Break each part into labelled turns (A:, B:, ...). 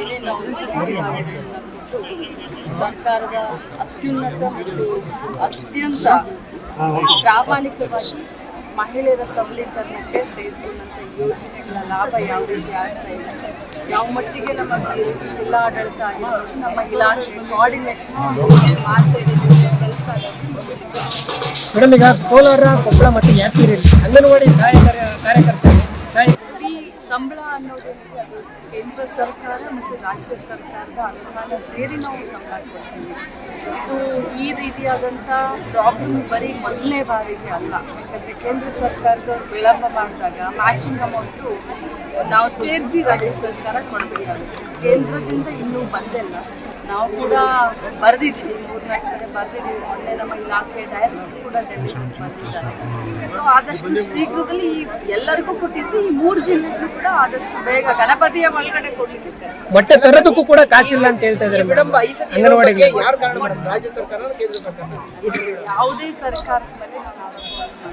A: ಏನೇನು ಅವಶ್ಯಕತೆಗಳನ್ನ ಬಿಟ್ಟು ಸರ್ಕಾರದ ಅತ್ಯುನ್ನತ ಮತ್ತು ಅತ್ಯಂತ ಪ್ರಾಮಾಣಿಕವಾಗಿ ಮಹಿಳೆಯರ ಸಬಲೀಕರಣಕ್ಕೆ ತೆಗೆದುಕೊಂಡಂಥ ಯೋಜನೆಗಳ ಲಾಭ ಯಾವ ರೀತಿ ಆಗ್ತಾ ಇದೆ, ಯಾವ ಮಟ್ಟಿಗೆ ನಮ್ಮ ಜಿಲ್ಲಾಡಳಿತ ಆಗಿರ್ಬೋದು, ನಮ್ಮ ಇಲಾಖೆ ಕೋಆರ್ಡಿನೇಷನ್ ಮಾಡ್ತಾ ಇದ್ದೀವಿ ಕೆಲಸ.
B: ಮೇಡಮ್, ಈಗ ಕೋಲಾರ, ಕೊಪ್ಪಳ ಮತ್ತು ಯಾದಗಿರಿಯಲ್ಲಿ ಅಂಗನವಾಡಿ ಕಾರ್ಯಕರ್ತರು
A: ಈ ಸಂಬಳ ಅನ್ನೋದೇನಿದೆ ಅದು ಕೇಂದ್ರ ಸರ್ಕಾರ ಮತ್ತು ರಾಜ್ಯ ಸರ್ಕಾರದ ಅನುದಾನ ಸೇರಿ ನಾವು ಸಂಬಳ ಕೊಡ್ತೀವಿ. ಇದು ಈ ರೀತಿಯಾದಂಥ ಪ್ರಾಬ್ಲಮ್ ಬರೀ ಮೊದಲನೇ ಬಾರಿಗೆ ಅಲ್ಲ. ಯಾಕಂದರೆ ಕೇಂದ್ರ ಸರ್ಕಾರದವ್ರು ವಿಳಂಬ ಮಾಡಿದಾಗ ಮ್ಯಾಚಿಂಗ್ ಅಮೌಂಟು ನಾವು ಸೇರಿಸಿ ರಾಜ್ಯ ಸರ್ಕಾರ ಕೊಡಬೇಕಾಗುತ್ತೆ. ಕೇಂದ್ರದಿಂದ ಇನ್ನೂ ಬಂದಿಲ್ಲ. ನಾವು ಕೂಡ ಬರೆದಿದ್ದೀವಿ, 3-4 ಸಲ ಬರೆದಿದ್ದೀವಿ. ಮೊನ್ನೆ ನಮ್ಮ ಇಲಾಖೆ ಡೈರೆಕ್ಟರ್ ಕೂಡ ಡೆಲ್ಲಿಗೆ ಬಂದಿದ್ದಾರೆ. ಸೊ ಆದಷ್ಟು ಶೀಘ್ರದಲ್ಲಿ ಎಲ್ಲರಿಗೂ ಕೊಟ್ಟಿದ್ವಿ. ಈ 3 ಜಿಲ್ಲೆಗೂ ಕೂಡ ಆದಷ್ಟು ಬೇಗ ಗಣಪತಿಯ ಒಳಗಡೆ ಕೊಡ್ಲಿಕ್ಕೆ
B: ಮೊಟ್ಟೆ ತರೋದಕ್ಕೂ ಕೂಡ ಕಾಸಿಲ್ಲ ಅಂತ ಹೇಳ್ತಾ ಇದ್ದಾರೆ ಮೇಡಮ್. ಅಂಗನವಾಡಿಗೆ
C: ಯಾರು ಕಾರಣ ಮೇಡಮ್? ರಾಜ್ಯ ಸರ್ಕಾರ, ಕೇಂದ್ರ ಸರ್ಕಾರ?
A: ಯಾವುದೇ ಸರ್ಕಾರದ ಮೇಲೆ ನಾನು ಆರೋಪ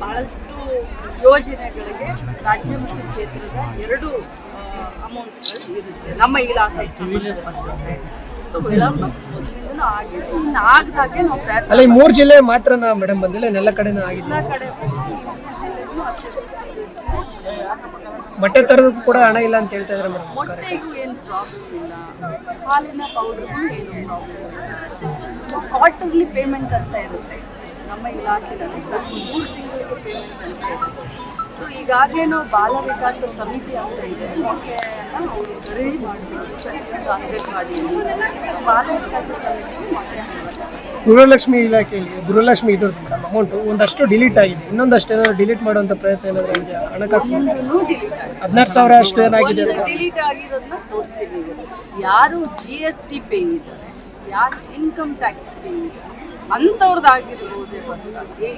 A: ಬಹಳಷ್ಟು ಯೋಜನೆಗಳಿಗೆ ರಾಜ್ಯ ಮತ್ತು ಕೇಂದ್ರದ ಎರಡು ಅಮೌಂಟ್ಗಳು ಇರುತ್ತೆ ನಮ್ಮ ಇಲಾಖೆಗೆ ಸಂಬಂಧಪಟ್ಟಂತೆ. ಸೊ ವಿಳಂಬ ಮೊದಲಿಂದನೂ ಆಗಿದೆ, ಇನ್ನು ಆಗದಾಗೆ ನಾವು ಪ್ರಯತ್ನ.
B: ಅಲ್ಲ, ಈ 3 ಜಿಲ್ಲೆ ಮಾತ್ರನಾ ಮೇಡಮ್ ಬಂದಿಲ್ಲ, ಎಲ್ಲ ಕಡೆನೂ ಆಗಿದೆ?
A: ಎಲ್ಲ ಕಡೆ ಜಿಲ್ಲೆಗೂ
B: ಮೊಟ್ಟೆ ತರೋದಕ್ಕೂ ಕೂಡ ಹಣ ಇಲ್ಲ ಅಂತ ಹೇಳ್ತಾ ಇದ್ದಾರೆ ಮೇಡಮ್.
A: ಮೊಟ್ಟೆಗೂ ಏನು ಪ್ರಾಬ್ಲಮ್ ಇಲ್ಲ, ಹಾಲಿನ ಪೌಡರ್ಗೂ ಏನು ಪ್ರಾಬ್ಲಮ್ ಇಲ್ಲ. ಕ್ವಾರ್ಟರ್ಲಿ ಪೇಮೆಂಟ್ ಅಂತ ಇರುತ್ತೆ ನಮ್ಮ ಇಲಾಖೆಯಲ್ಲಿ, ಪ್ರತಿ 3 ತಿಂಗಳಿಗೆ ಪೇಮೆಂಟ್ ಅಂತ ಇರುತ್ತೆ. ಸೊ ಈಗಾಗೇನೋ ಬಾಲ ವಿಕಾಸ ಸಮಿತಿ ಅಂತ ಇದೆ, ಮೊಟ್ಟೆಯನ್ನು ಅವರು ಖರೀದಿ ಮಾಡಬೇಕು ಪ್ರತಿಯೊಂದು ಅಂಗನವಾಡಿಯಲ್ಲಿ. ಸೊ ಬಾಲ ವಿಕಾಸ ಸಮಿತಿಗೆ ಮೊಟ್ಟೆ
B: ಗೃಹಲಕ್ಷ್ಮಿ ಇಲಾಖೆಯಲ್ಲಿ ಗೃಹಲಕ್ಷ್ಮಿ ಇದ್ರದ್ದು ಮೇಡಮ್ ಅಮೌಂಟು ಒಂದಷ್ಟು ಡಿಲೀಟ್ ಆಗಿದೆ, ಇನ್ನೊಂದಷ್ಟು ಏನಾದ್ರು ಡಿಲೀಟ್ ಮಾಡುವಂಥ ಪ್ರಯತ್ನ ಏನಾದರೂ ಇದೆಯಾ? ಹಣಕಾಸು
A: ಡಿಲೀಟ್ ಆಗಿದೆ,
B: 16,000 ಅಷ್ಟು ಏನಾಗಿದೆ?
A: ಡಿಲೀಟ್ ಆಗಿರೋದನ್ನ ತೋರಿಸಿದ್ದೀವಿ. ಯಾರು GST ಪೇ ಇದ್ದಾರೆ, ಯಾರು ಇನ್ಕಮ್ ಟ್ಯಾಕ್ಸ್ ಪೇ ಇದೆ ಅಂಥವ್ರದ್ದಾಗಿರ್ಬೋದೇ ಹೊರತಾಗಿ,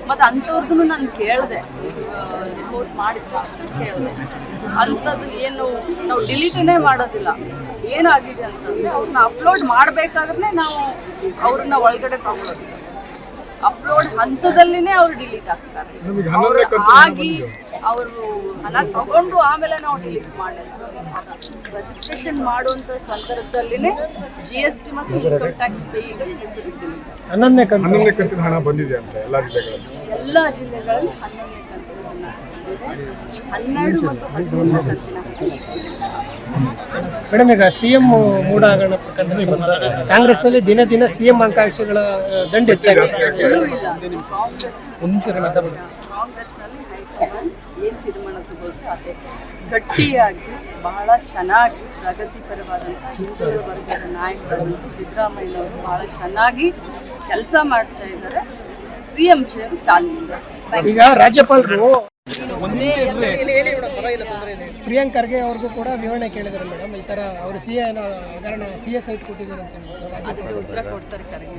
A: ಮತ್ತು ಅಂಥವ್ರದ್ದು ನಾನು ಕೇಳಿದೆ, ರಿಪೋರ್ಟ್ ಮಾಡಿದ ತಕ್ಷಣ ಕೇಳಿದೆ. ಅಂಥದ್ದು ಏನು ನಾವು ಡಿಲೀಟೇ ಮಾಡೋದಿಲ್ಲ. ಏನಾಗಿದೆ ಅಂತಂದರೆ ಅವ್ರನ್ನ ಅಪ್ಲೋಡ್ ಮಾಡಬೇಕಾದ್ರೆ ನಾವು ಅವ್ರನ್ನ ಒಳಗಡೆ ತಗೊಳ್ಳೋದಿಲ್ಲ. ಅಪ್ಲೋಡ್ ಹಂತದಲ್ಲಿನೇ ಅವ್ರು ಡಿಲೀಟ್ ಆಗ್ತಾರೆ. ಆಗಿ ಅವರು ಹಣ ತಗೊಂಡು ಆಮೇಲೆ ನಾವು ಡಿಲೀಟ್ ಮಾಡಿಲ್ಲ. ರಿಜಿಸ್ಟ್ರೇಷನ್ ಮಾಡುವಂಥ ಸಂದರ್ಭದಲ್ಲಿನೇ GST ಮತ್ತು ಇನ್ಕಮ್ ಟ್ಯಾಕ್ಸ್ ಪೇಯಿಗಳು ಹೆಸರು ಡಿಲೀಟ್.
B: 11ನೇ
D: ಕಂತಿನ ಹಣ ಬಂದಿದೆ ಅಂತ ಎಲ್ಲ
A: ಜಿಲ್ಲೆಗಳಲ್ಲಿ 11ನೇ ಕಂತಿನ ಹಣ ಬಂದಿದೆ. 12 ಮತ್ತು 13ನೇ ಕಂತಿನ
B: ಮೇಡಮ್, ಈಗ CM ಮೂಢ ಹಗರಣ ಪ್ರಕರಣ ಕಾಂಗ್ರೆಸ್ನಲ್ಲಿ ದಿನ ದಿನ CM ಆಕಾಂಕ್ಷಿಗಳ ದಂಡ ಹೆಚ್ಚಾಗಿದೆ.
A: ಕಾಂಗ್ರೆಸ್ನಲ್ಲಿ ಹೈಕಮಾಂಡ್ ಏನು ತೀರ್ಮಾನ ತಗೊಳ್ತೆ ಅದೇ ಗಟ್ಟಿಯಾಗಿ ಬಹಳ ಚೆನ್ನಾಗಿ ಪ್ರಗತಿಪರವಾದಂಥ ಹಿಂದುಳಿದ ವರ್ಗದ ನಾಯಕರಾದಂಥ ಸಿದ್ದರಾಮಯ್ಯನವರು ಬಹಳ ಚೆನ್ನಾಗಿ ಕೆಲಸ ಮಾಡ್ತಾ ಇದ್ದಾರೆ. CM ಚೇರು ಖಾಲಿ ಇಲ್ಲ.
B: ಈಗ ರಾಜ್ಯಪಾಲರು ಪ್ರಿಯಾಂಕ್ ಖರ್ಗೆ ಅವ್ರಿಗೂ ಕೂಡ ವಿವರಣೆ ಕೇಳಿದ್ದಾರೆ ಮೇಡಮ್. ಈ ತರ ಅವರು CA ಹಗರಣ CA ಸೈಟ್ ಕೊಟ್ಟಿದ್ದಾರೆ ಅಂತ
A: ಅದಕ್ಕೆ ಉತ್ತರ ಕೊಡ್ತಾರೆ ಖರ್ಗೆ.